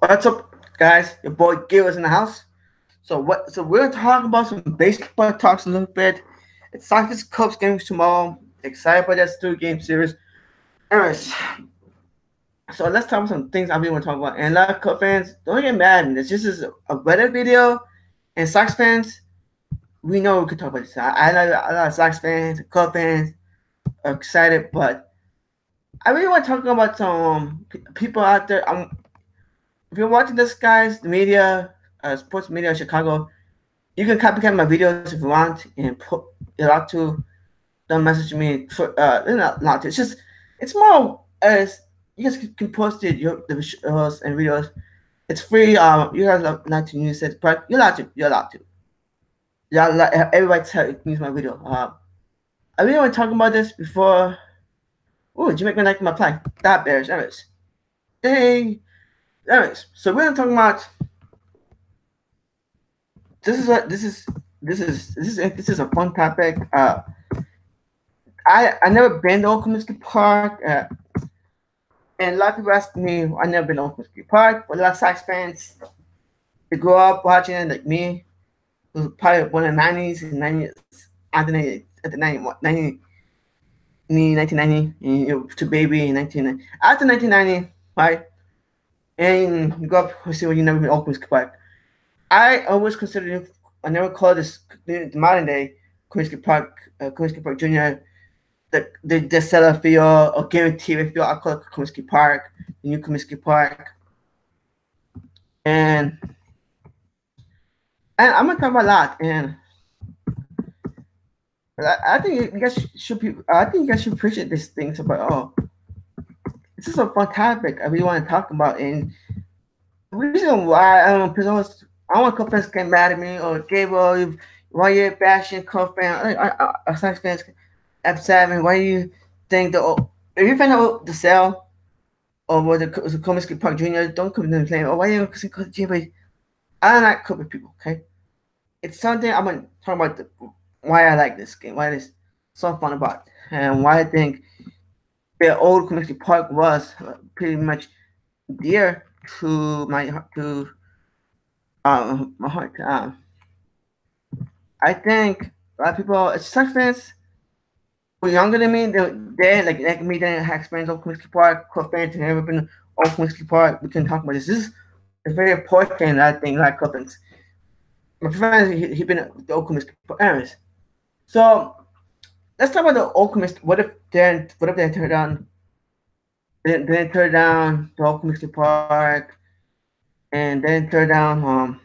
What's up, guys? Your boy Gil is in the house. So we're talking about some baseball talks a little bit. It's Sox Cubs games tomorrow. Excited about that 3-game series. Anyways, so let's talk about some things I really want to talk about. And a lot of Cubs fans, don't get mad at me. This just is a Reddit video. And Sox fans, we know we could talk about this. I know a lot of Sox fans, Cubs fans are excited, but I really want to talk about some people out there. If you're watching this, guys, the media, sports media in Chicago, you can copycat my videos if you want and put you're allowed to. Don't message me. Not to. It's more as you guys can post it the videos and videos. It's free. You guys are allowed to use it, but you're allowed to. You're allowed to. Everybody use my video. I really want to talk about this before. Oh, did you make me like my play? That bears. Anyways, hey. Anyways, so we're talking about this is a fun topic. I never been to Comiskey Park, and a lot of people ask me I never been to Comiskey Park. But a lot of Sox fans they grew up watching it like me. It was probably one of the 90s and 90s at the 1990 to baby in 1990 after 1990, right? And you go up and see when you never been to Comiskey Park. I always considered I never call this the modern day Comiskey Park Junior the Seller Field or Guarantee Field. I call it Comiskey Park, the new Comiskey Park, and I'm gonna talk about a lot. And I think you guys should appreciate these things about. This is a fun topic I really want to talk about, and the reason why I don't know, I want Cubs fans to get mad at me or Gabriel, why you're bashing Cubs fans, Sox fans upset me. Why do you think if you find out the sale or the Comiskey Park Junior, don't come to them saying, why you don't Jimmy? I don't like Cubs people, okay? It's something I'm gonna talk about why I like this game, why it's so fun about, and why I think the old Comiskey Park was pretty much dear to my heart. I think a lot of people, Sox fans, who are younger than me, they like me, they have experience on Comiskey Park. Cubs fans have never been on Comiskey Park. We can talk about this. This is very important. I think like Cubs fans. My friend, he been at the old Comiskey Park. Anyways, so let's talk about the old Comiskey. What if they tear down? Then tear down the old Comiskey Park, and then tear down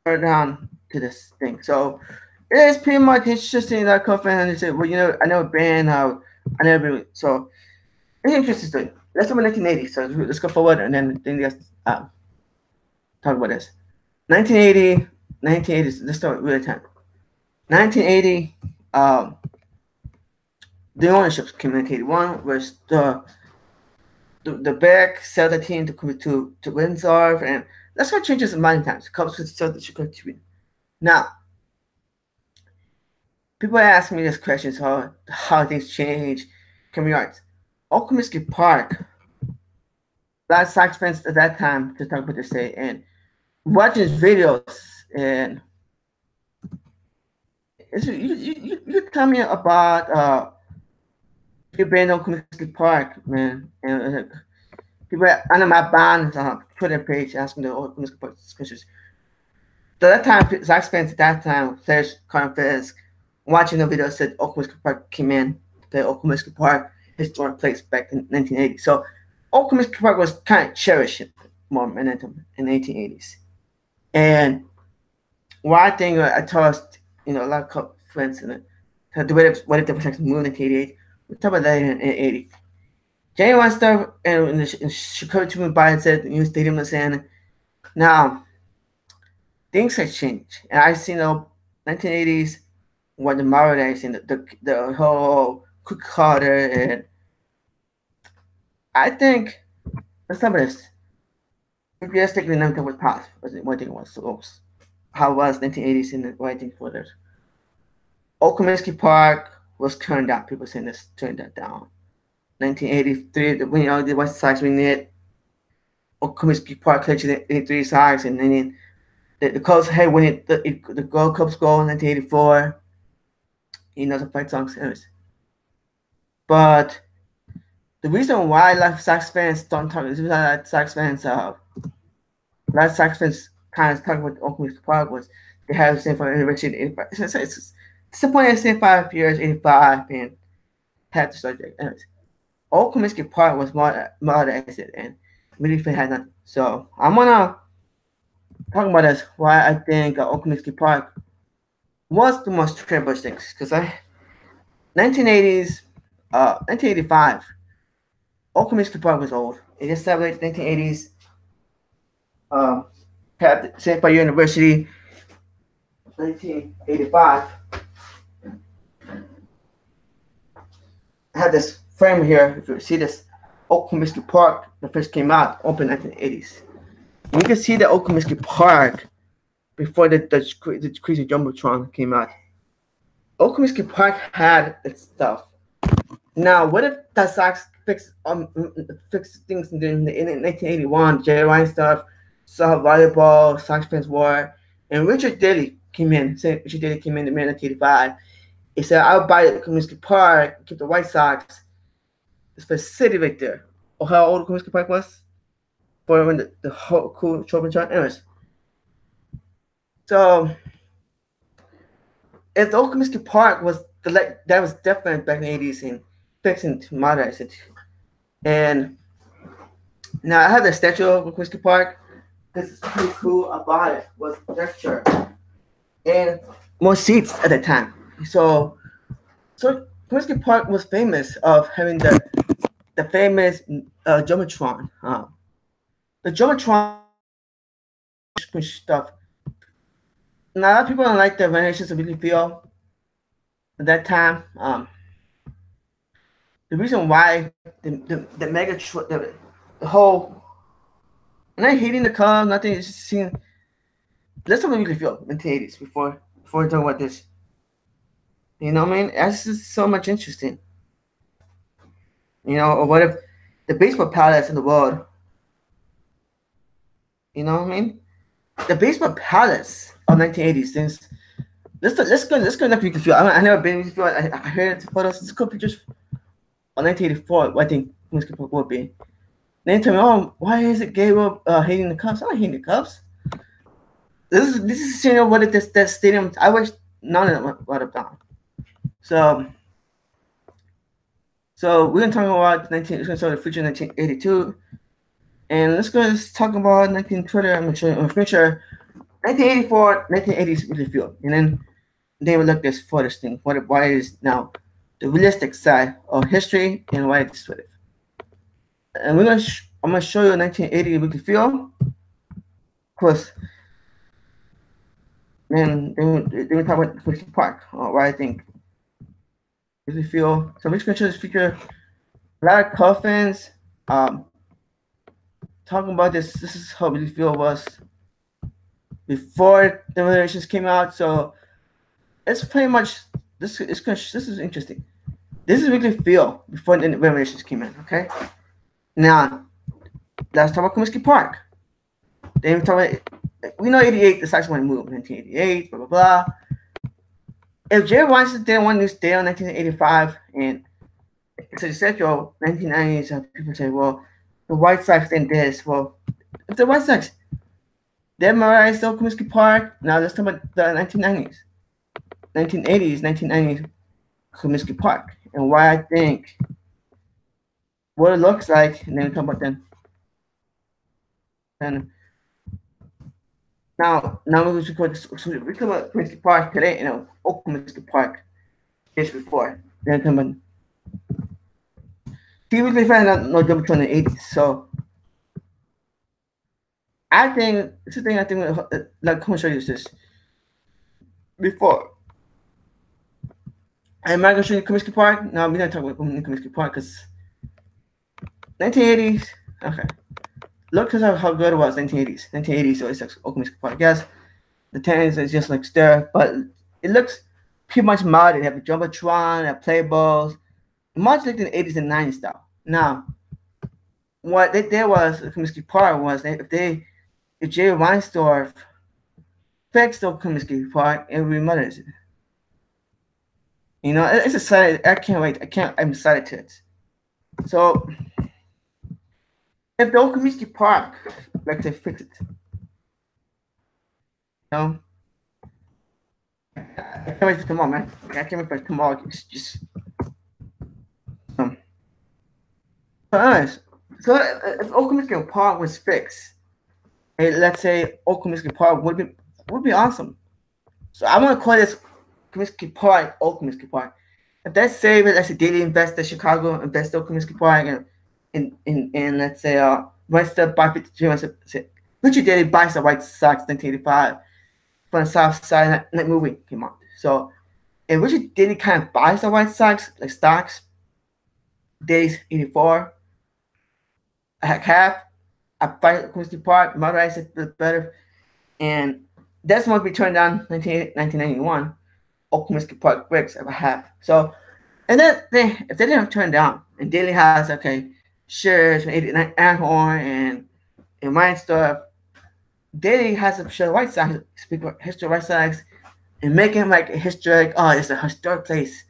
down to this thing. So it is pretty much interesting that Cubs fans and they say, well, I never been, I never been. So it's interesting story. Let's talk about 1980. So let's go forward and then you guys talk about this. 1980. Let's start with the time. 1980. The ownership communicated. One was the Beck sell the team to Windsor, and that's what changes in modern times. Cubs could sell the Chicago Tribune. Now, people ask me this question: how things change, community arts. Comiskey Park. A lot of Sox fans at that time to talk about this day and watching his videos and you tell me about you've been on Comiskey Park, man, and people under my band Twitter page asking the Comiskey Park questions. So that time, Sox fans at that time, players, current fans, watching the video said Comiskey Park came in, the Comiskey Park historic place back in 1980. So Comiskey Park was kind of cherished more momentum in the 1880s. And one thing I told a lot of Cubs friends in it, what if the protection moved into 88? We'll talk about that in 80. January 1 started in the Chicago Tribune by it said the new stadium in Santa. Now, things have changed. And I've seen the 1980s, what the modern days, and the whole Cook Carter, and I think let's talk about this. Realistically, none of was past. What I think was how it was 1980s and what I think for this. Comiskey Park was turned down. People saying this turned that down. 1983, when the White Sox winning it, or Comiskey Park clinching the 83 Sox, and then the Cubs had winning the Gold Cubs goal in 1984. The White Sox. But the reason why a lot of Sox fans don't talk, the reason why a lot of Sox fans kind of talk about Comiskey Park was they have the same for anniversary in 85. It's disappointing 75 years, 85, and had to start there. Anyways, Old Comiskey Park was modernized and really had none. So I'm gonna talk about this why I think Old Comiskey Park was the most terrible things because 1980s, 1985, Old Comiskey Park was old. It just celebrated 1980s. Had the St. Paul University, 1985. I have this frame here. If you see this, Old Comiskey Park, the first came out, opened in the 1980s. And you can see the Old Comiskey Park before the crazy Jumbotron came out. Old Comiskey Park had its stuff. Now, what if the Sox fixed things in 1981? Jerry Ryan stuff, saw volleyball, Sox fans war, and Richard Daley came in. Richard Daley came in the 1985. He said, "I'll buy Comiskey Park, keep the White Sox." It's the city right there. Oh, how old Comiskey Park was? For when the whole cool Jumbotron. Anyways, so if the old Comiskey Park was that was different back in the 80s and fixing to modernize it. And now I have the statue of Comiskey Park. This is pretty cool about it was texture and more seats at the time. So Comiskey Park was famous of having the famous Jumbotron. The Jumbotron stuff. Now, a lot of people don't like the renovations of Wrigley Field at that time. The reason why the mega the whole, I'm not hating the Cubs, nothing. It's just seeing. Let's talk about Wrigley Field in the 80s before talking about this. You know what I mean? That's just so much interesting. Or what if the baseball palace in the world? You know what I mean? The baseball palace of 1980s. Since let's go to Wrigley Field. I never been to Wrigley Field. I heard photos. Let's go pictures of 1984. What I think Comiskey Park would be. Then tell me, oh, why is it Gabriel hating the Cubs? I'm not hating the Cubs. This is what it that stadium. I wish none of them would have done. So we're gonna talk about the future 1982, and let's talk about 1920. I'm gonna show you 1984, 1980s Wrigley Field, and then we look this for this thing. Why it is now the realistic side of history and why it's sort of. And I'm gonna show you 1980 Wrigley Field, of course. And then we talk about Comiskey Park, why I think Wrigley Field. So we're just gonna show this feature. A lot of Cubs fans talking about this. This is how Wrigley Field was before the renovations came out. So it's pretty much this is interesting. This is Wrigley Field before the renovations came in. Okay. Now let's talk about Comiskey Park. Then we talk about. We know 88, the Sox want to move. 1988, blah, blah, blah. If Jerry Weinstein didn't want to stay on 1985, and it's a schedule, 1990s, people say, well, the White Sox did this. Well, if the White Sox, they memorized Comiskey Park, now let's talk about the 1990s. 1980s, 1990s, Comiskey Park. And why I think, what it looks like, and then we talk about then. Now we record Comiskey Park today, Old Comiskey Park days before. Then come on. See, we found out no Jumbotron in the 80s, so I think it's the thing I think like I'm gonna show you this before. Am I gonna show you Comiskey Park? No, we're not talking about Comiskey Park because 1980s. Okay. Look at how good it was, 1980s. 1980s, so it's like Comiskey Park. Yes, the 10s is just like there, but it looks pretty much modern. They have the Jumbotron, they have play balls, much like the 80s and 90s style. Now, what they did was Comiskey Park was if Jay Reinsdorf fixed the Comiskey Park and remodels it. It's exciting. I can't wait. I'm excited to it. So if the old Comiskey Park, like they fix it, know, I can't wait for tomorrow, man. I can't wait for tomorrow. It's just um. But anyways, so if Old Comiskey Park was fixed, let's say Old Comiskey Park would be awesome. So I want to call this Comiskey Park Old Comiskey Park. If they say let's say Daily Investor Chicago invest in Comiskey Park and in let's say Western by 53, Richard Daly buys the White Sox 1985 from the South Side. That movie came out. So if Richard Daly kind of buys the White Sox like stocks, days 84, half, I buy Comiskey Park, modernize it better, and that's when we turned down 1991. Comiskey Park bricks ever have. So, and then if they didn't turn down, and Daly has shares from 89 Anhorn and Ryan stuff, Daly has a share of White Sox, speak about history of White Sox, and make him like a historic. Oh, it's a historic place.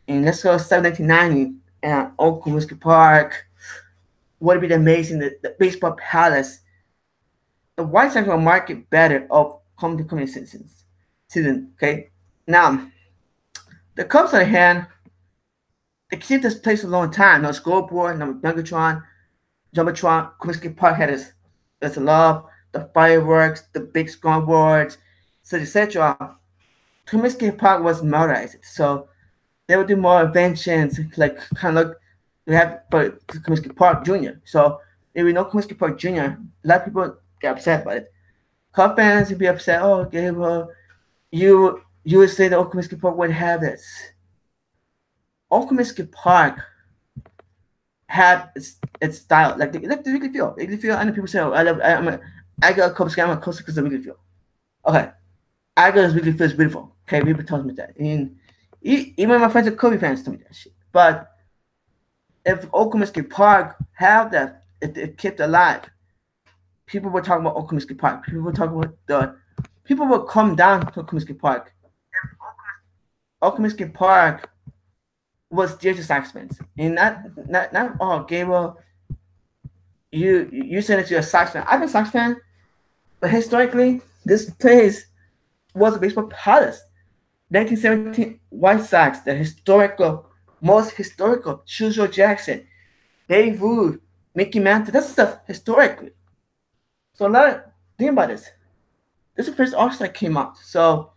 And let's go 1990 and Comiskey Park. Would be amazing. The baseball palace. The White Sox will market better of coming citizens. Okay. Now, the Cubs, on the hand, they keep this place a long time. No scoreboard, no Jumbotron, Comiskey Park had its love, the fireworks, the big scoreboards, etc. Comiskey Park was modernized, so they would do more inventions, like kind of like we have for Comiskey Park Jr. So if we know Comiskey Park Jr., a lot of people get upset about it. Cub fans would be upset. Oh, okay, well, you would say that Comiskey Park wouldn't have this. Comiskey Park had its style, like the Wrigley Field. Wrigley Field, I know people say, oh, I got a Comiskey, I'm a Comiskey because of Wrigley Field. Okay, I got Wrigley Field is beautiful. Okay, people tell me that, and even my friends are Kobe fans tell me that shit. But if Comiskey Park had that, it kept alive, people were talking about Comiskey Park. People were talking about people would come down to Comiskey Park. Comiskey Park was dear to Sox fans, and not Gabriel. You said that you're a Sox fan. I'm a Sox fan, but historically, this place was a baseball palace. 1917 White Sox, the most historical, Joe Jackson, Dave Ruth, Mickey Mantle. That's stuff historically. So think about this. This is the first All-Star came out. So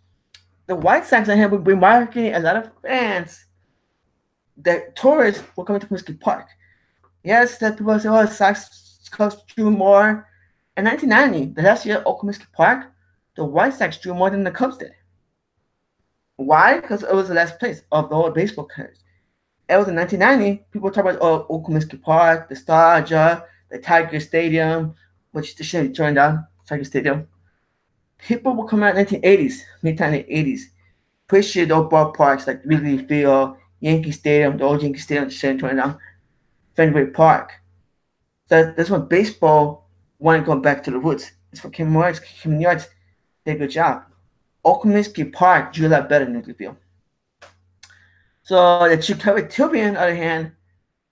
the White Sox I have will be marketing a lot of fans that tourists will come to Comiskey Park. Yes, that people say, oh, Sox Cubs drew more. In 1990, the last year at Comiskey Park, the White Sox drew more than the Cubs did. Why? Because it was the last place of the whole baseball cards. It was in 1990. People talk about Comiskey Park, the Nostalgia, the Tiger Stadium, which they should have turned down. Tiger Stadium. People will come out in the 1980s, mid-1980s, appreciate those ballparks like Wrigley Field, Yankee Stadium, the old Yankee Stadium, should turn down, Fenway Park. So that's when baseball wanted to go back to the roots. It's for Kim Yards. Kim Yards did a good job. Comiskey Park drew a lot better than Wrigley Field. So the Chicago Tribune, on the other hand,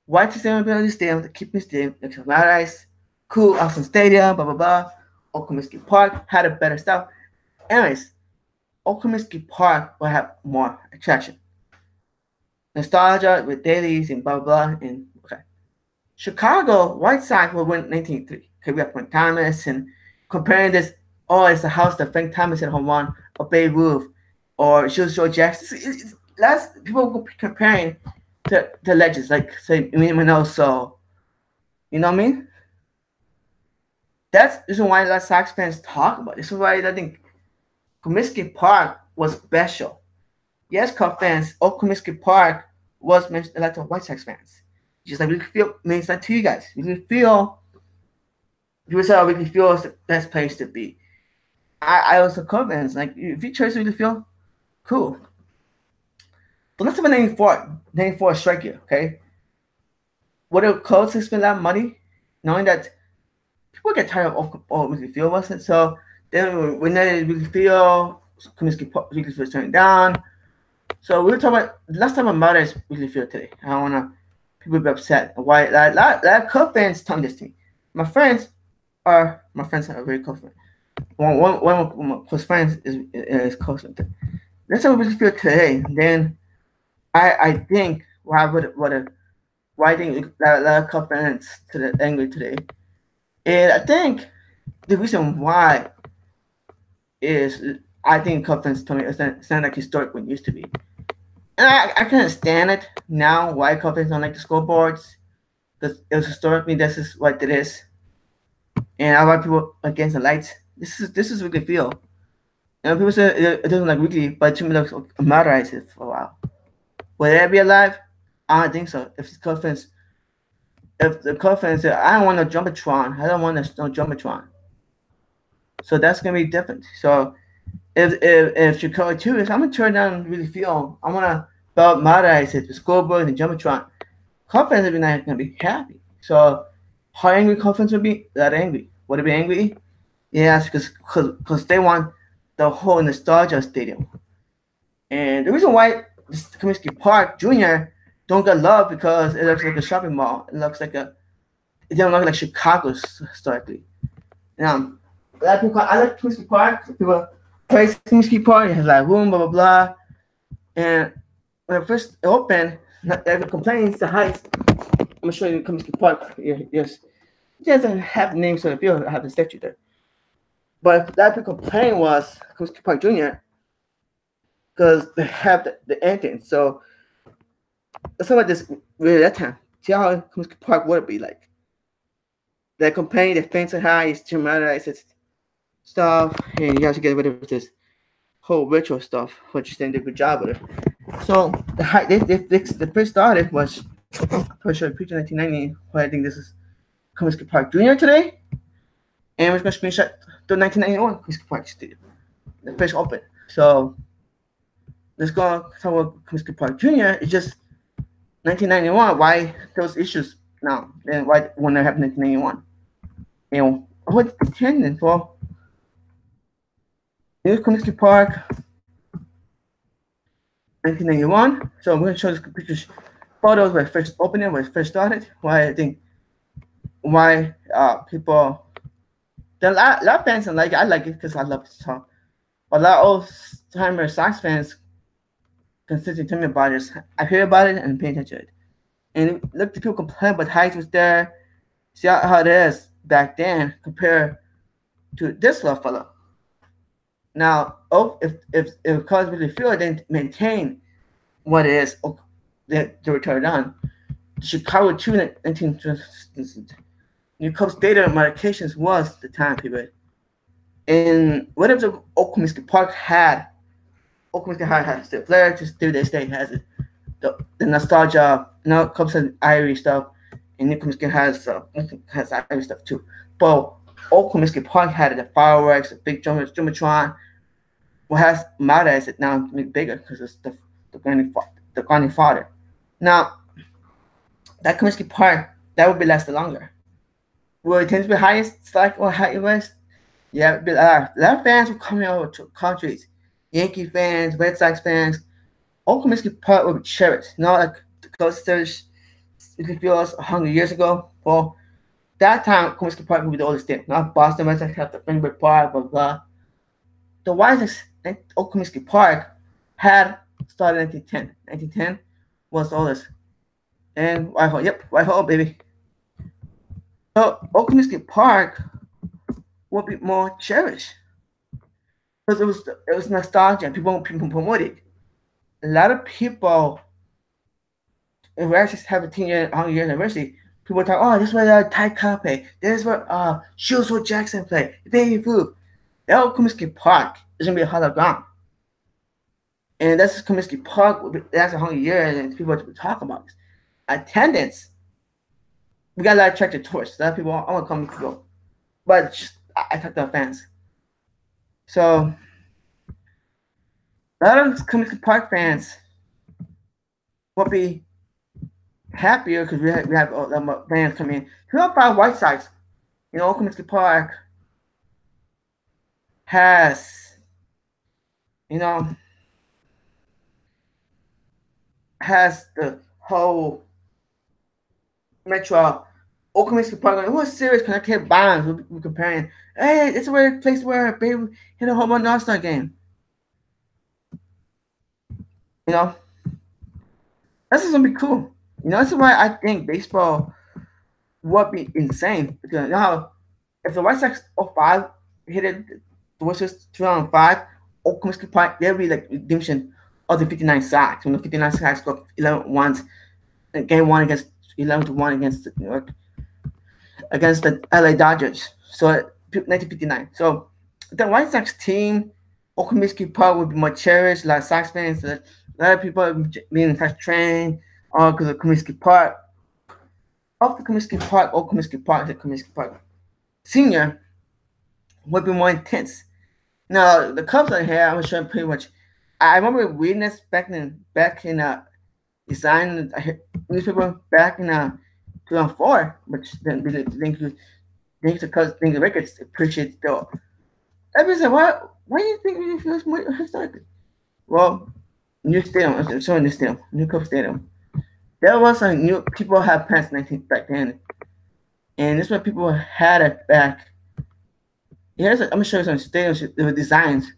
White Stadium, building stadium, the keeping stadium, like Paradise, cool, awesome stadium, blah blah blah. Comiskey Park had a better style. Anyways, Comiskey Park will have more attraction. Nostalgia with dailies and blah blah and okay. Chicago White Sox will win 1903. Okay, we have Frank Thomas and comparing this. Oh, it's the house that Frank Thomas hit home run, or Babe Ruth, or Joe Jackson. Last people comparing to legends like say Minoso. You know what I mean? That's the reason why a lot of Sox fans talk about it. This is why I think Comiskey Park was special. Yes, Cubs fans, Comiskey Park was mentioned a lot of White Sox fans. Just like Wrigley Field means that to you guys. Wrigley Field, people say Wrigley Field is the best place to be. I also Cubs fans, like if you choose Wrigley Field, cool. But let's have a 94 strike here, okay? would the Colts spend a lot of money, knowing that people get tired of old Wrigley Field, wasn't it? So then when they Wrigley Field, Wrigley Field turned down. So we were talking about last time I met is Wrigley Field today. I don't wanna people be upset. Why? A lot of Cubs fans telling this to me. My friends are very close friends. One of my close friends is close. Let's say Wrigley Field today. Then I think why I think a lot of Cubs fans to the angry today. And I think the reason why is I think Cubs fans told me it's not like historic when it used to be. And I can understand it now why Cubs fans don't like the scoreboards because it was historically this is what it is. And a lot of people against the lights. This is Wrigley Field. And people say it doesn't like Wrigley, but to me it looks modernized it for a while. Will it be alive? I don't think so. If the Cubs fans say I don't want no jumbotron, I don't want no jumbotron. So that's gonna be different. So if Chicago too is, I'm gonna turn down Wrigley Field. I wanna modernize it, the scoreboard and jumbotron. Cubs fans are not gonna be happy. So how angry Cubs fans will be? That angry. Would it be angry? Yes, because they want the whole nostalgia stadium. And the reason why Comiskey Park Jr. don't get love because it looks like a shopping mall. It doesn't look like Chicago historically. Now, a lot of people I like Comiskey Park. People praise Comiskey Park. It has like room, blah blah blah. And when it first opened, everyone complains the heights. I'm gonna show you Comiskey Park. Yes, it doesn't have the names of the field. I have the statue there. But that people complain was Comiskey Park Jr. because they have the entrance. So it's like this really that time. See how Comiskey Park would be like. They complain the fence are high, it's too modernize its stuff, and you have to get rid of this whole ritual stuff, which they did a good job with it. So the first started was for sure pre 1990. But I think this is Comiskey Park Jr. today. And we're going to screenshot the 1991 Comiskey Park Stadium, the first open. So let's go talk about Comiskey Park Jr. It's just 1991. Why those issues now? Then why when they happened in 1991? You know what attendance for? Here's Comiskey Park, 1991. So I'm going to show this pictures, photos when it first opened, when it first started. Why people. There are a lot of fans don't like it. I like it because I love the song. But a lot of old-timer Sox fans consistently tell me about it. I hear about it and pay attention to it. And look, the people complain about heights was there. See how it is back then compared to this little fellow. Now, if Cubs Wrigley Field didn't maintain what it is, they were turned on. Chicago 2 New Cubs data modifications was the time period. And whatever Comiskey Park had the flair to do this day has it. The nostalgia, now Cubs has Irish stuff, and New Comiskey has Irish stuff too. But Old Comiskey Park had the fireworks, the big jumbotron. What has modernized it now to make bigger because it's the grinding father. Now that Comiskey Park that would be lasted longer. Will it tend to be highest like or high west? Yeah, but a lot of fans will come over to countries. Yankee fans, Red Sox fans. Old Comiskey Park will be cherished. Not like the closest it feels 100 years ago. Well, that time Comiskey Park will be the oldest thing. Not Boston Red Sox have the Fenway Park, blah blah. The wisest Old Comiskey Park had started in 1910. 1910 was the oldest. And Whitehall, Whitehall, baby. So Old Comiskey Park will be more cherished because it was nostalgia and people promoted it. A lot of people, if we actually have a 10-year, 100-year anniversary, people talk, oh, this is where Ty Cobb played. This is where Shulesville Jackson played. Baby Food. That Old Comiskey Park is going to be a hologram. And that's Comiskey Park. That's 100 years and people talk about this. Attendance. We got a lot of attracted tourists. A lot of people, I want to come to go. But I talk to our fans. So, a lot of Comiskey Park fans will be happier because we have fans coming in. 2005 White Sox, Comiskey Park has, you know, has the whole Metro Comiskey Park. It was serious connected bonds. We're comparing. Hey, it's a rare place where baby hit a home run All-Star game. This is gonna be cool. This is why I think baseball would be insane. Because how if the White Sox 05 hit it, the White Sox 2005, Comiskey Park, they'll be like redemption of the 59 Sox. When the 59 Sox got 11 ones, game one against 11-1 against New York, against the LA Dodgers. So 1959. So the White Sox team, Comiskey Park would be more cherished. A lot of Sox fans, a lot of people being fast train because of Comiskey Park. Off the Comiskey Park, Comiskey Park, the Comiskey Park Senior would be more intense. Now the Cubs are here. I'm sure pretty much. I remember reading this back in design newspaper back in 2004, which then thank you the Cubs, thank the records appreciate still. Everybody said, why do you think we feel more historically? Well, new stadium, sorry, new stadium, new Cubs stadium. There was some new people had plans back then, and this is when people had it back. I'm gonna show you some stadiums, the designs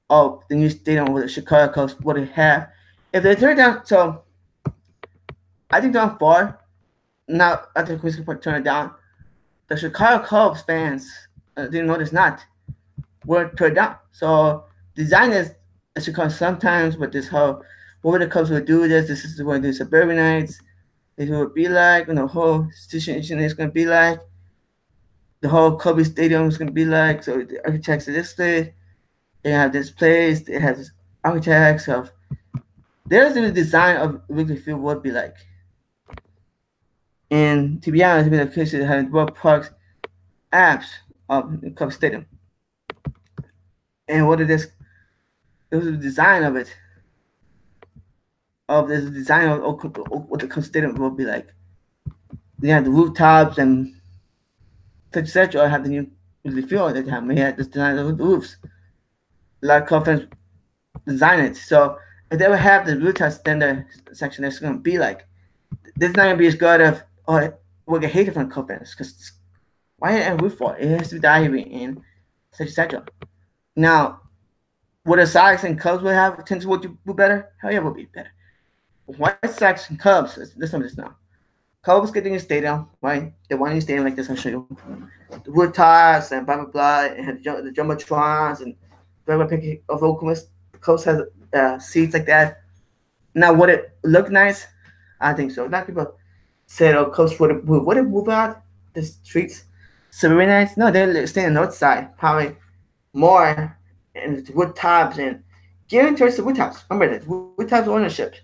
of the new stadium with the Chicago Cubs, what they have. If they turn down, so I think down far. Now after Comiskey Park turned it down, the Chicago Cubs fans didn't notice not were turned down. So designers Chicago sometimes with this whole what the Cubs would do this is what the suburbanites it would be like, and the whole situation is gonna be like. The whole Kobe Stadium is gonna be like. So the architects of this place, they have this place, they have this architects of there's the design of Wrigley Field would be like. And to be honest, the case of having World Parks apps of the Cubs Stadium. And what it is, it was the design of it. Of this design of what the Cubs Stadium will be like. They have the rooftops and etc. I have the new Wrigley Field that have had this design of the roofs. A lot of Cubs fans design it. So if they ever have the rooftop standard section, it's gonna be like. This is not gonna be as good of or we'll get hated from Cubs fans because why did I root for it? It has to be diving in etc. Now, would the Sox and Cubs would have potential would do better? Hell yeah, would be better. White Sox and Cubs, listen to this now. Cubs getting a stadium, right? They want a stadium like this, I'll show you. The rooftops and blah blah blah, and the jumbotrons and whatever picking of Oakland. Cubs has seats like that. Now, would it look nice? I think so. A lot of people said, "Oh, Cubs would it move out the streets?" So very nice. No, they're staying on the north side, probably more, and the rooftops and gearing towards the rooftops. Remember that rooftops ownership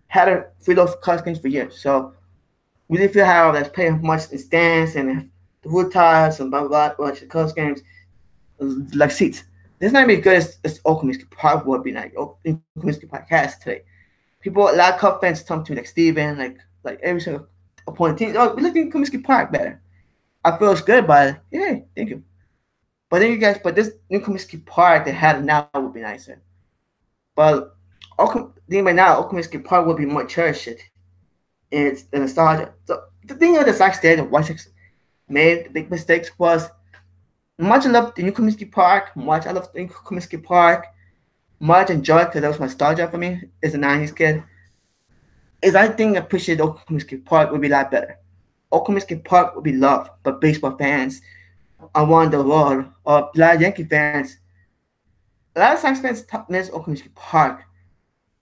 had a free those Cubs games for years, so we didn't feel how that's paying much in stands and the rooftops and blah blah blah. Watch the Cubs games like seats. This not even good as Comiskey Park would be like. Comiskey Park has today. People, a lot of Cubs fans come to me like Steven, like every single opponent team. Oh, we look at Comiskey Park better. I feel it's good, but yeah, thank you. But then you guys, but this new Comiskey Park they had now would be nicer. But right now, Comiskey Park would be more cherished. It's the nostalgia. So the thing of the Sox Stadium, White Sox made the big mistakes was much I love the new Comiskey Park. Much I love the new Comiskey Park. Much enjoyed because that was nostalgia for me as a '90s kid. Is I think appreciate Comiskey Park would be a lot better. Comiskey Park would be loved, but baseball fans around the world or a lot of Yankee fans, a lot of Sox fans miss Comiskey Park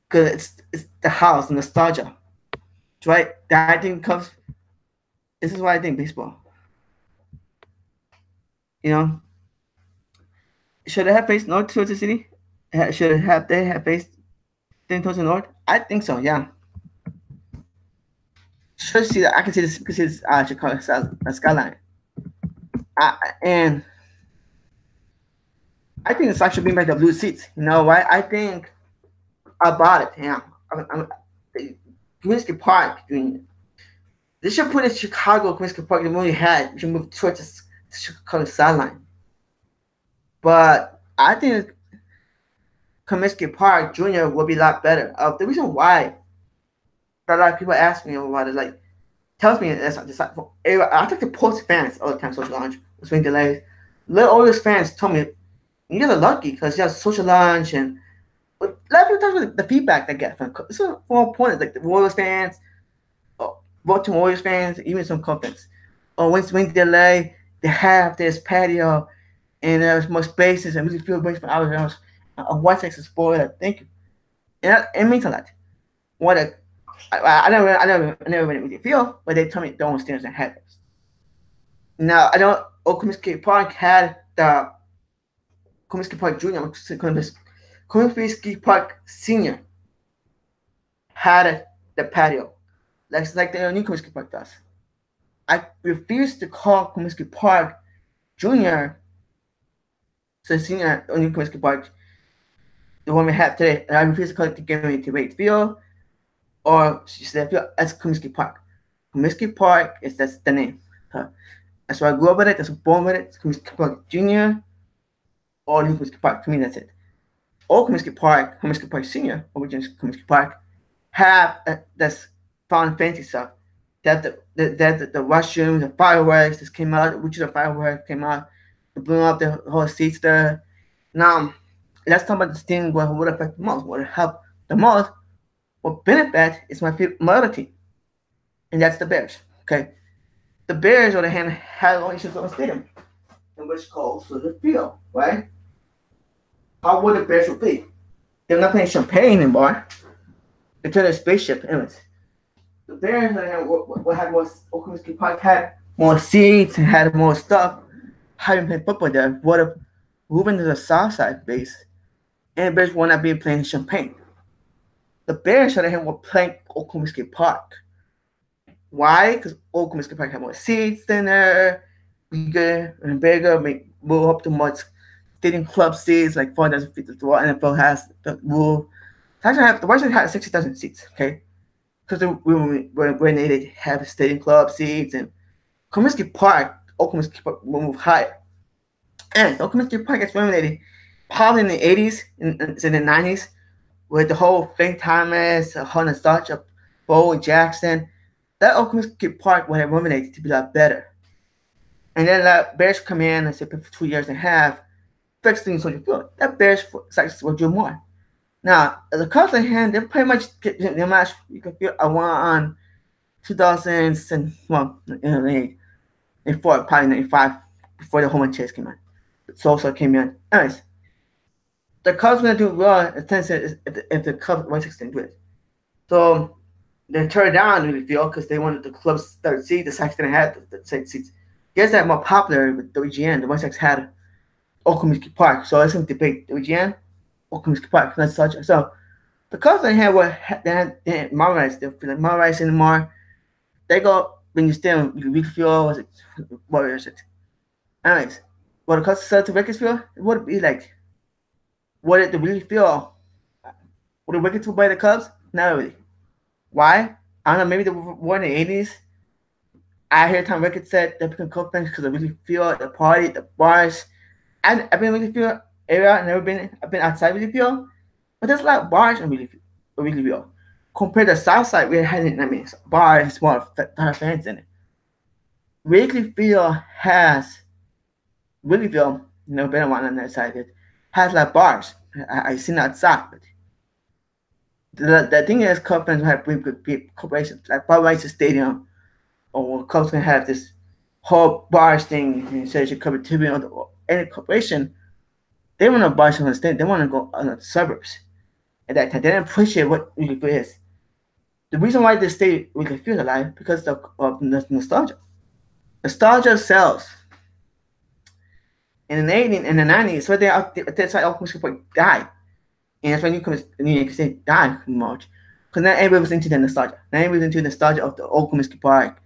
because it's the house and nostalgia. Right? That I think comes. This is why I think baseball. Should they have faced north towards the city? Should they have faced towards the north? I think so. Yeah. Should see that. I can see this because it's Chicago skyline. And I think the Sox should bring back the blue seats. You know why? I think about it. Yeah. Comiskey Park. They should put in Chicago Comiskey Park. They only had. We should move towards the Chicago sideline. But I think Comiskey Park Jr. will be a lot better. The reason why a lot of people ask me about it, like, tells me that's I talk to post fans all the time, social lunch, swing delays. Little Orioles fans told me, you guys are lucky because you have social lunch, and a lot of people talk about the feedback they get from opponents, like the Royals fans, Baltimore Orioles fans, even some Cubs. When swing delay, they have this patio, and there's more spaces, and really feel great for hours. White Sox is spoiled. Thank you. And it means a lot. I never really feel, but they told me don't stairs and headers. Now I know Comiskey Park had the Comiskey Park Junior, Comiskey Park Senior had the patio, like the new Comiskey Park does. I refuse to call Comiskey Park Junior the senior new Comiskey Park, the one we have today, and I refuse to call it the Wrigley Field or field as Comiskey Park. Comiskey Park that's the name. That's why I grew up with it. That's born with it. It's Comiskey Park Junior or new Comiskey Park. To me, that's it. All Comiskey Park Senior, or which is Comiskey Park, have that's fun fancy stuff. That the restrooms, the fireworks that came out, which is a firework came out, blew up the whole seats there. Now, let's talk about this thing what would affect the most, what would help the most, what benefit is my other team, and that's the Bears. Okay, the Bears, on the hand, had only issues on the stadium, in which calls for the field, right? How would the Bears be? They're not playing champagne anymore. They turned a spaceship, anyways. The Bears had more. Comiskey Park had more seats and had more stuff. Having played football there, would have moving to the south side base, and the Bears would not be playing champagne. The Bears, on the hand, were playing Comiskey Park. Why? Because Comiskey Park had more seats than there, bigger and bigger, move up to more stadium club seats, like 4,000 feet. The NFL has the rule. The White Sox had 60,000 seats, okay? Because when they have stadium club seats, and Comiskey Park will move higher. And so Comiskey Park gets renovated probably in the 80s and in the 90s with the whole Frank Thomas, whole nostalgia, Bo Jackson. That Comiskey Park would have renovated to be a lot better. And then that Bears come in and say for 2 years and a half, fix things on the field. That Bears will do more. Now, the Cubs in hand, they pretty much get the match. You can feel I won on 2000s and before probably 95, before the home run chase came in. Sosa came in. Anyways, the Cubs gonna do well if the Cubs White Sox didn't do it. So they turned down Wrigley Field because they wanted the club's third seat. The Sox didn't have the second seats. Guess that more popular with WGN. The White Sox had Comiskey Park, so let's debate WGN or Comiskey Park. That's such. So the Cubs they had Marais. They feel like Marais anymore. They go when you stay on Wrigley Field. What is it? Anyways, what the Cubs sell to Wrigley Field, it would be like. What did the Wrigley Field? Would the Wicked by the Cubs? Not really. Why? I don't know. Maybe they were in the 80s. I hear Tom Ricketts said they become Cubs fans because of Wrigley Field, the party, the bars. I've been in Wrigley Field area. I've been outside Wrigley Field, but there's a lot of bars in Wrigley Field. Compared to the South Side, we had bars, more fans in it. Wrigley Field never been one on that side. It has like bars. I seen outside. But the thing is, Cubs fans have really good corporations like Budweiser Stadium, or Cubs can have this whole bars thing. And say you should cover TV or any corporation. They want to bars on the stadium. They want to go on the suburbs. At that time, they didn't appreciate what Wrigley Field is. The reason why they stay Wrigley Field alive because of nostalgia. Nostalgia sells. In the 80s and the 90s, so that's why Comiskey Park died. And that's when New York State died in March. Because now everybody was into the nostalgia. Now everybody was into the nostalgia of the old Comiskey Park.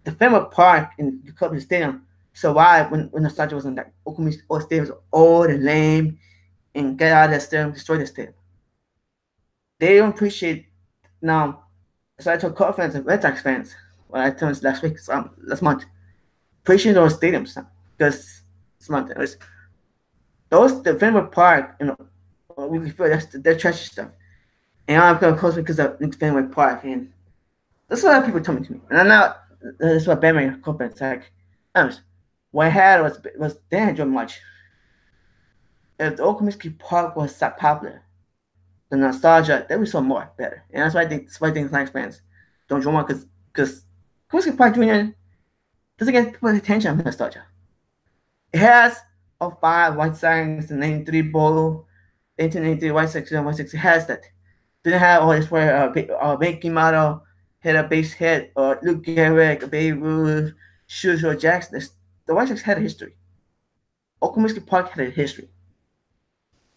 The famous park in the Cubs Stadium survived when nostalgia was on that old stadium was old and lame and get out of that stadium, destroy the stadium. They don't appreciate now So I told Cubs fans and Red Sox fans when I told last week, last month, appreciate those stadiums because this month it was the Fenway Park, Wrigley Field, they're trashy stuff. And I'm gonna close because of Fenway Park, and that's what a lot of people told me to me. And I'm not. That's what Batman Copeland's like. What I had was they didn't enjoy much. If the old Comiskey Park was that popular, the nostalgia they would saw more better. And that's why I think Lions fans don't enjoy more because Comiskey Park Junior doesn't get people's attention on nostalgia. It has a 5 White Sox, the 93 Bolo, 1893 White Sox, and White Sox. It has that. Didn't have all this where Mickey Mantle hit a base hit, or Luke Gehrig, Babe Ruth, Shoes or Jackson. The White Sox had a history. Comiskey Park had a history.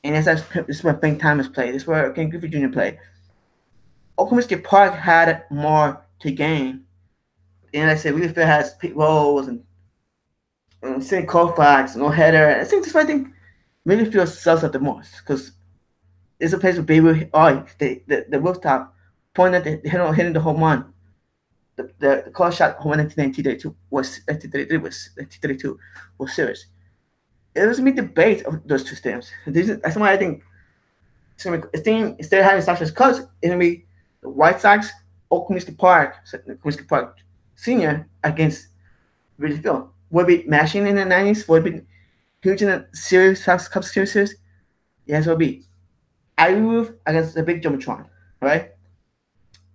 And this is where Frank Thomas played. This is where Ken Griffey Jr. played. Comiskey Park had more to gain. And like I said, Wrigley Field has Pete Rose and St. Colfax, no header. I think that's why I think Wrigley Field sells up the most because it's a place where Babe Ruth, the rooftop pointed hitting the home run. The call shot home run in 1932 was serious. It was a big debate of those two stadiums. That's why I think instead of having Sox as Cubs, it's gonna be the White Sox or Comiskey Park Senior against Wrigley Field. Would it be mashing in the 90s? Would it be huge in the series, Sox Cubs series? Yes, it would be. Ivy Roof against the big Jumbotron, right?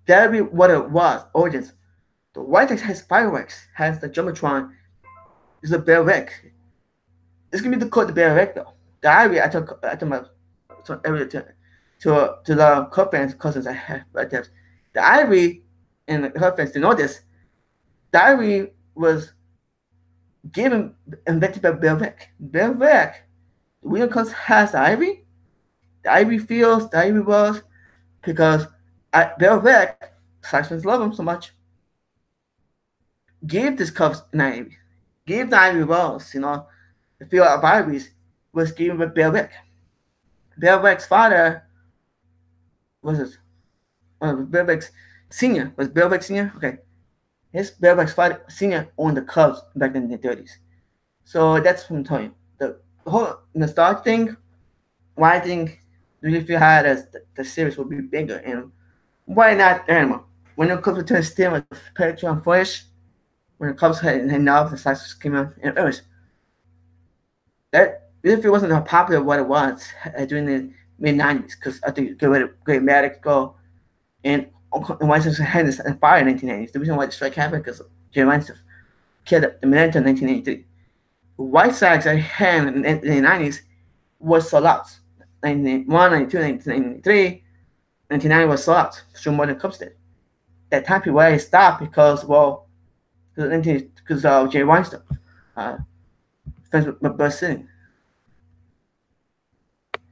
That would be what it was, origins. The White Sox has fireworks, has the Jumbotron, is a Bear Rick. It's gonna be the Bear Rick though. The Ivy, I told my to the Cub fans, cousins I have right there. The Ivy and the Cub fans, they know this. The Ivy was invented by Bear Rick. Bear Rick, the William Cubs has the Ivy. The Ivy feels, the Ivy was, because Bear Rick, Sox fans love him so much, gave this Cubs an Ivy. Gave the Ivy Wells, the field of Ivies was given by Bear Rick. Bear Rick's father was Bear Rick's senior. Was Bear Rick senior? Okay. His Bear Rick's father senior owned the Cubs back in the 30s. So that's what I'm telling you. The whole nostalgia thing, why I think Wrigley Field had as the series would be bigger, and why not anymore? When the Cubs returned still with Petro and Fresh, when the Cubs had enough, the Sox came out, and it was that Wrigley Field wasn't popular what it was during the mid-90s, because I think Great Maddox go, and White Sox had this fire in 1990s. The reason why the strike happened because Jay Weinstein killed the Mineta in 1983. The White Sox I had in the 90s was sold out. 1991, 92, 1993, 1990 was sold out. Still more than Cubs did. That time period stopped because Jay Weinstein friends with Buzz Sitting.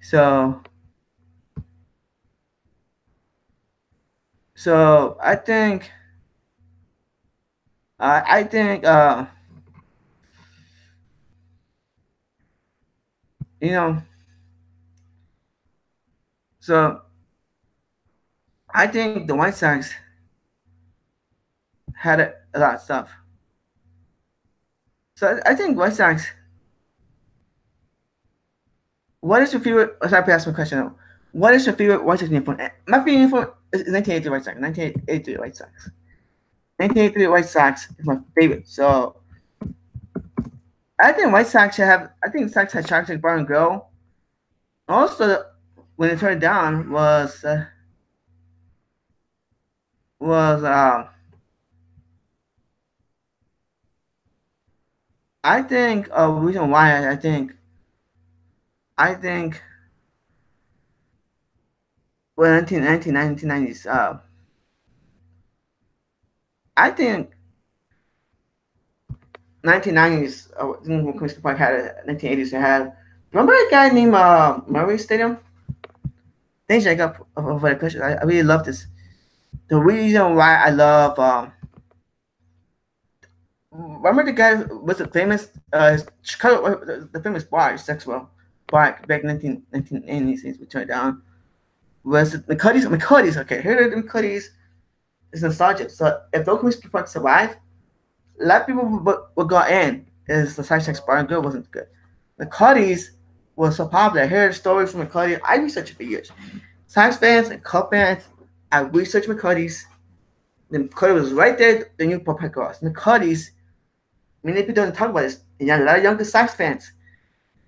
So I think so I think the White Sox had a lot of stuff. So I think White Sox. What is your favorite? I have to ask my question. What is your favorite White Sox uniform? My favorite uniform is 1983 White Sox. 1983 White Sox. 1983 White Sox is my favorite. So I think White Sox should have. I think Sox had chocolate bar and grill. Also, when it turned down was I think a reason why I think well 1990s I think 1990s when Comiskey Park had it, 1980s they had. Remember a guy named Murray Stadium? Thanks, Jacob, for the question. I really love this. The reason why I love remember the guy was the famous Chicago, the famous bar, Sexwell bar back in 1980s. We turned down. Was it McCuddy's? Okay, here are the McCuddy's. It's nostalgia. So if those Comiskey Park survive, a lot of people would go in. Is the side sex bar and good wasn't good. The Cuddies was so popular. I heard stories from the Cuddies. I researched it for years. Science fans and Cub fans, I researched McCuddy's. The McCuddy was right there, the new Pop Cross. McCuddy's, many people don't talk about this. And a lot of younger Sox fans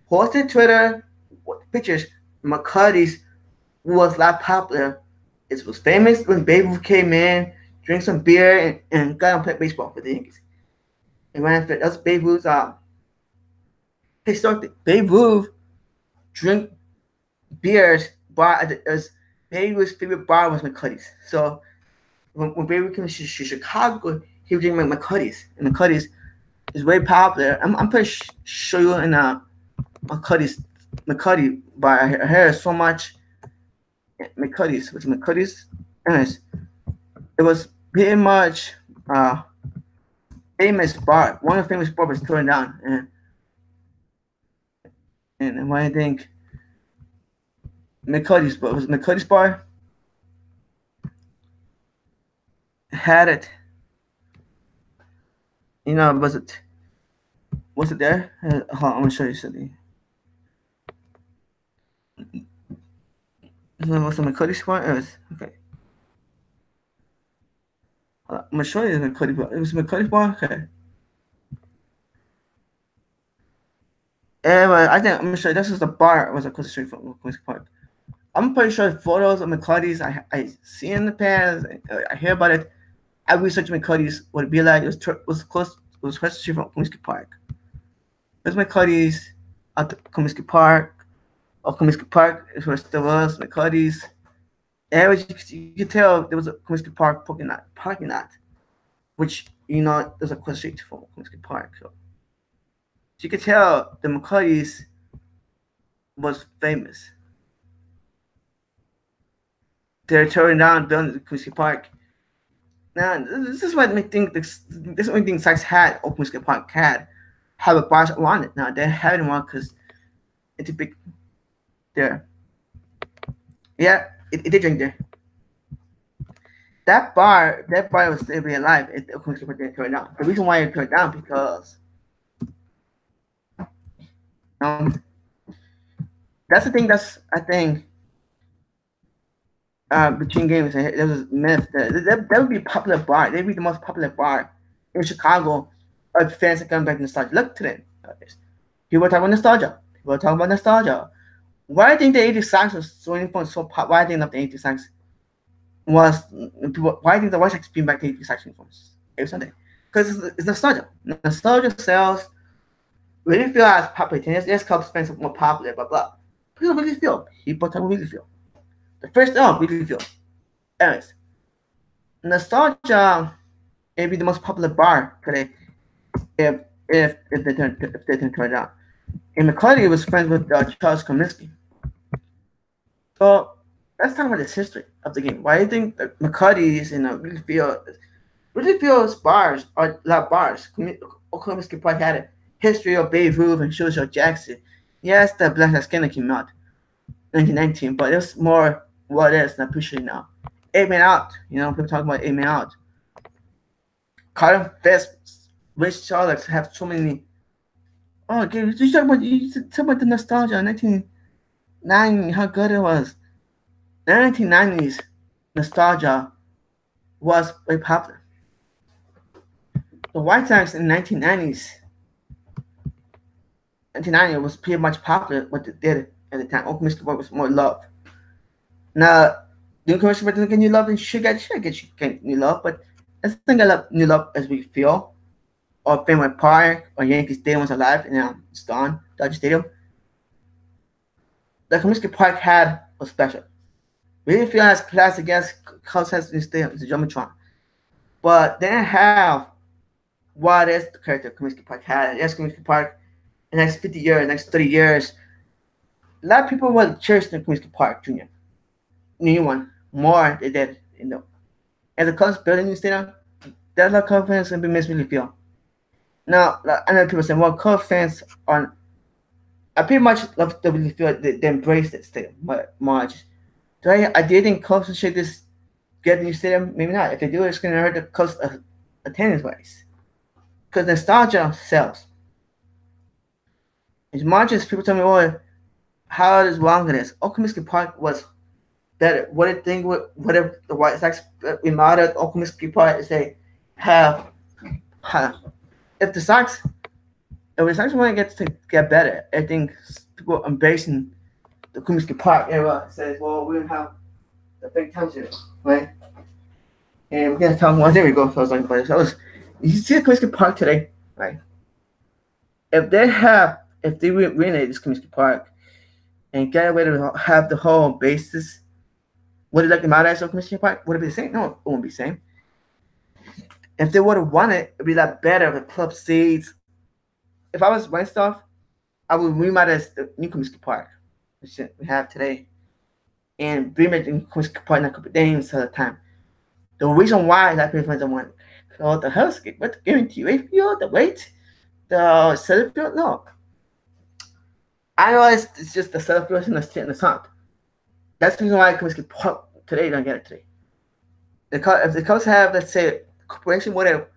posted Twitter pictures. McCuddy's was a lot popular. It was famous when Babe Ruth came in, drank some beer, and got on play baseball for the Yankees. And when that was Babe Ruth's historically, Babe Ruth drink beers bar as Babe Ruth's favorite bar was McCuddy's. So when Babe Ruth came to Chicago, he would drink McCuddy's, and McCuddy's is very popular. I'm pretty sure you in McCuddy bar. I heard so much McCuddy's. Was McCuddy's? Anyways, it was pretty much famous bar. One of the famous bars was torn down, and what I think McCuddy's bar was McCuddy's bar had it. You know, was it there? Hold on, I'm gonna show you something. Was it McCuddy's bar? It was okay. I'm gonna show you the McCuddy bar. It was McCuddy's bar. Okay. Anyway, I think I'm gonna show you. This is the bar. It was across the street from Comiskey Park. I'm pretty sure photos of McCuddy's I see in the past. I hear about it. I researched McCuddy's. What it be like? It was close. It was across the street from Comiskey Park. There's McCuddy's at the Comiskey Park. Or Comiskey Park is where there was McCuddy's. And you could tell there was a Comiskey Park parking lot, which there's across the street from Comiskey Park. So you could tell the McCuddy's was famous. They're tearing down buildings at Comiskey Park. Now, this is what I think. This is the only thing Sykes had, or Comiskey Park had, have a bar around it. Now they're having one because it's a big. There. Yeah, it did drink there. That bar was still being alive. Comiskey Park didn't tear it down. The reason why it tore it down because that's the thing. I think. Between games, there was a myth that would be a popular bar. They'd be the most popular bar in Chicago. Of fans that come back to nostalgia. Look to them. People talk about nostalgia. Why I think the 80s Sox was so important, so pop? Why I think the 80s Sox was people? Why I think the White Sox bring back the 80s Sox uniforms every Sunday? Because it's nostalgia. Nostalgia sells. Wrigley Field has popular. Yes, Cubs fans are more popular. Blah blah. People Wrigley Field. People talk about Wrigley Field. The first Wrigley Field. Anyways, nostalgia may be the most popular bar today if they turn it down. And McCuddy was friends with Charles Comiskey. So let's talk about this history of the game. Why do you think that McCuddy's and Wrigley Field's bars are a lot of bars? Comiskey Park had a history of Babe Ruth and Joe Jackson. Yes, the Black Skinner came out in 1919, but it was more what it is, and I appreciate it now. 8 Man Out, people talk about 8 Man Out. Carlton Fest, Rich Charlotte have so many. Oh, again, you talk about the nostalgia of 1990, how good it was. The 1990s nostalgia was very popular. The White Sox in the 1990s, 1990 was pretty much popular what they did at the time. Comiskey Park was more loved. Now, the Comiskey Park doesn't get new love and should get new love, but I think I love new love as we feel. Or Fenway Park or Yankee Stadium was alive and it's gone. Dodger Stadium. The Comiskey Park was special. Wrigley Field has class against Cubs has new stadium, it's a Jumbotron. But they didn't have what is the character Comiskey Park had. Yes, Comiskey Park in the next 50 years, next 30 years. A lot of people will cherish the Comiskey Park Jr. New one. More they did, And the Cubs building new stadium, there's a lot of Cubs fans going to be miss Wrigley Field. Now, I know people say, well, Cubs fans I pretty much love the Wrigley Field. They embrace it stadium much. I did think Cubs should shake this get a new stadium? Maybe not. If they do, it's going to hurt the cost of attendance wise. Because nostalgia sells. As much as people tell me, "Oh, how is wrong with this?" Comiskey Park was better. What I think, whatever the White Sox remodeled Comiskey Park is they have, if the Sox, if the Sox want to get better, I think people embracing the Comiskey Park era says, "Well, we have the big township, right?" And we're gonna talk. Well, there we go. So I was like, but you see the Comiskey Park today, right? If they renovate this Comiskey Park and get away to have the whole basis, would it like the Mount of Comiskey Park? Would it be the same? No, it wouldn't be the same. If they would have won it, it'd be a lot better. The club seats. If I was running stuff, I would remodel the new Comiskey Park, which we have today, and remake the Comiskey Park in a couple of days at a time. The reason why that people don't want the hellscape, what the guarantee Wrigley Field, the weight, the center field, no. I know it's just the center field and the sun. That's the reason why Comiskey Park today don't get it today. If the Cubs have, let's say, corporation, whatever.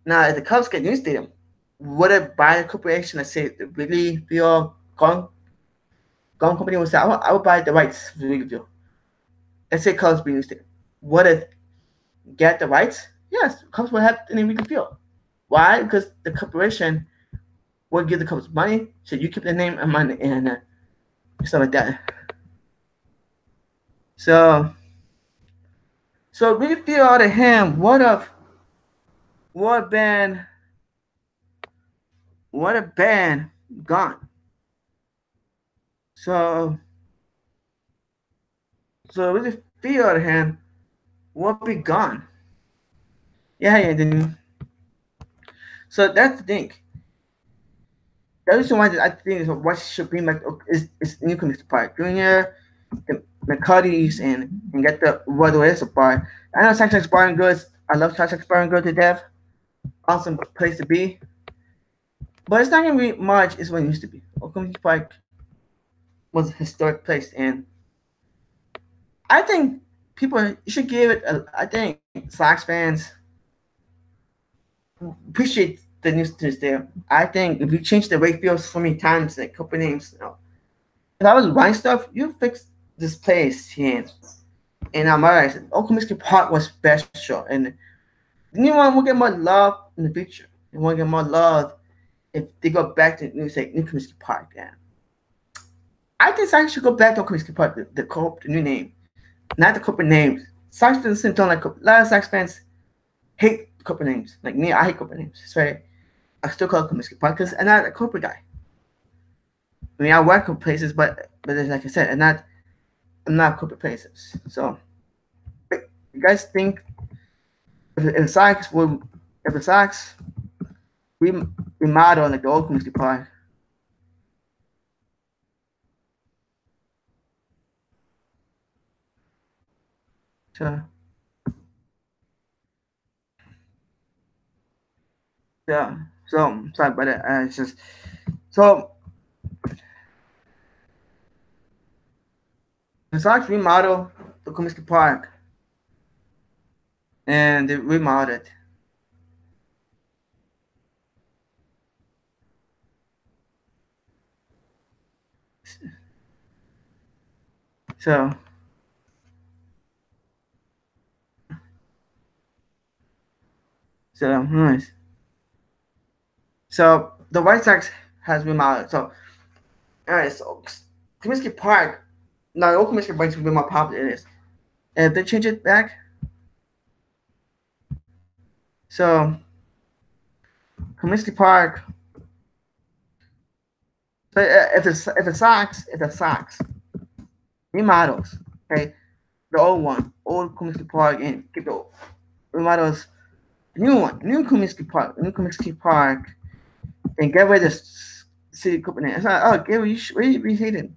Now, if the Cubs get new stadium, would it buy the corporation? Let's say the Wrigley Field Gone Company would say, I would buy the rights for Wrigley Field. Let's say Cubs be new stadium. Would it get the rights? Yes, Cubs will have in Wrigley Field. Why? Because the corporation will give the Cubs money, so you keep the name and money and stuff like that. So Wrigley Field out of him, what a band gone. So Wrigley Field out of him, what be gone. Yeah, then. So that's the thing. The reason why I think is what should bring back is new Comiskey Park Junior, the McCuddy's, and get the Wrigley Field. I know Texas Bar and Goods. I love Texas Bar and Goods to death. Awesome place to be. But it's not gonna be much as what it used to be. Comiskey Park was a historic place, and I think people should give it. I think Sox fans appreciate the new students there. I think if you change the Wrigley Field so many times, like a couple names, if I was buying stuff, you fix this place here. And I'm alright. Comiskey Park was special, and the new one will get more love in the future. They will get more love if they go back to new Comiskey Park. Yeah. I think Sox should go back to Comiskey Park, the new name, not the corporate names. Sox fans don't like a lot of Sox fans hate corporate names. Like me, I hate corporate names. That's right. I still call it Comiskey Park because I'm not a corporate guy. I mean, I work in places, but like I said, I'm not corporate places. So, you guys think if the Sox remodel like the old Comiskey Park? So, yeah. So sorry about that. It's just so the Sox remodel the Comiskey Park, and they remodeled it. So nice. So the White Sox has remodeled. So all right. So Comiskey Park. Now the old Comiskey Park will be more popular. It is. And if they change it back, so Comiskey Park. But if the Sox remodels, okay, the old Comiskey Park, and keep the remodels, new Comiskey Park, and get rid of the city company. It's like, Gary, we hate it.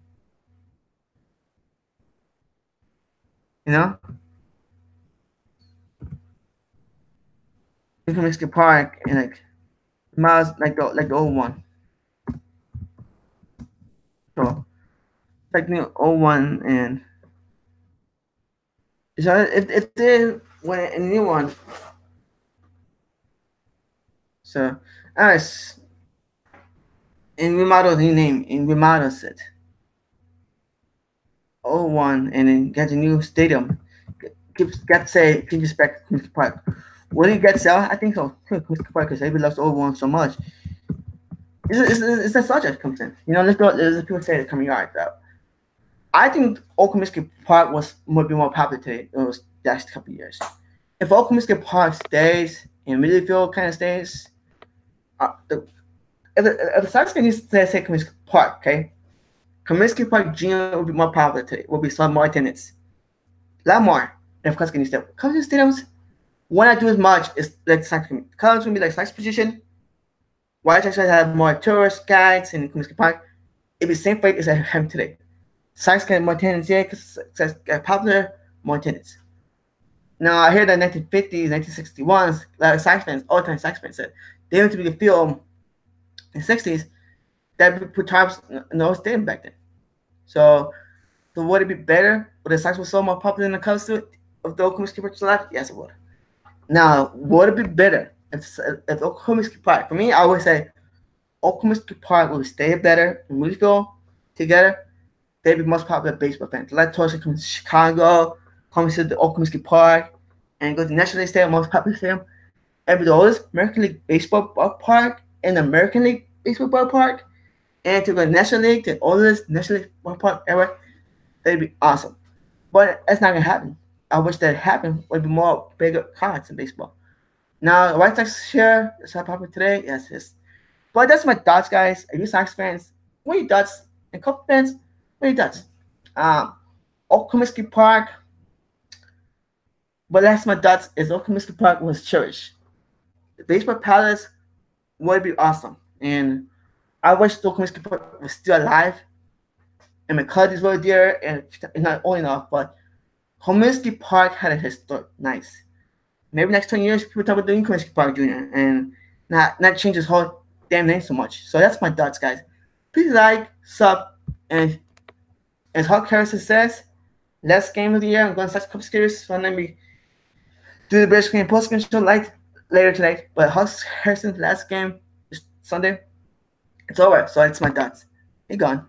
You know, new Comiskey Park and like miles like the old one. So like new old one, and So if they win a new one, so us in remodel the new name in remodels it. Old one and then get a new stadium. Get say keep respect Comiskey Park. Will he get sell? I think so. Comiskey Park because everybody loves the old one so much. It's a subject comes in. You know, there's people say that coming yard though. I think Old Comiskey Park would be more popular today. It was last couple of years. If Old Comiskey Park stays and Wrigley Field kind of stays, if the Sox can use to say Comiskey Park, okay, Comiskey Park Junior will be more popular today. Will be some more attendance, a lot more. And of course, can you step? Comiskey stadiums, why not do as much? Is like Sox colors will be like Sox position. White Sox have more tourist guides in Comiskey Park. It'd be the same fate as I have today. Sox get more attendance, yeah, because Sox get popular, more attendance. Now, I hear that 1950s, 1961s, a lot of Sox fans, all-time Sox fans said they went to be the field in the 60s that put tarps in those stadium back then. So would it be better? Would the Sox was so more popular than the Cubs to if the Comiskey Park was alive? Yes, it would. Now, would it be better if Comiskey Park? For me, I always say Comiskey Park will stay better and we feel together. They'd be most popular baseball fans. Let Torres come to Chicago, come to the Comiskey Park, and go to the National League Stadium, most popular stadium. And the oldest American League Baseball ballpark and the American League Baseball ballpark, and to the National League, the oldest National League ballpark ever, that'd be awesome. But that's not gonna happen. I wish that happened. Would be more bigger cards in baseball. Now, the White Sox share is not popular today. Yes, yes. But that's my thoughts, guys. Are you Sox fans? What are your thoughts? And Cubs fans, what are your thoughts? Comiskey Park. But that's my thoughts. Is Comiskey Park was cherished. The baseball palace would be awesome, and I wish Comiskey Park was still alive. And McCuddy's were there, and not only enough, but Comiskey Park had a historic nice. Maybe next 20 years, people talk about doing Comiskey Park Jr. and not change his whole damn name so much. So that's my thoughts, guys. Please like, sub, and as Hawk Harrison says, last game of the year, I'm going to start Cup Series. So let me do the Bears game post game show later tonight. But Hawk Harrison's last game is Sunday. It's over. So it's my thoughts. He gone.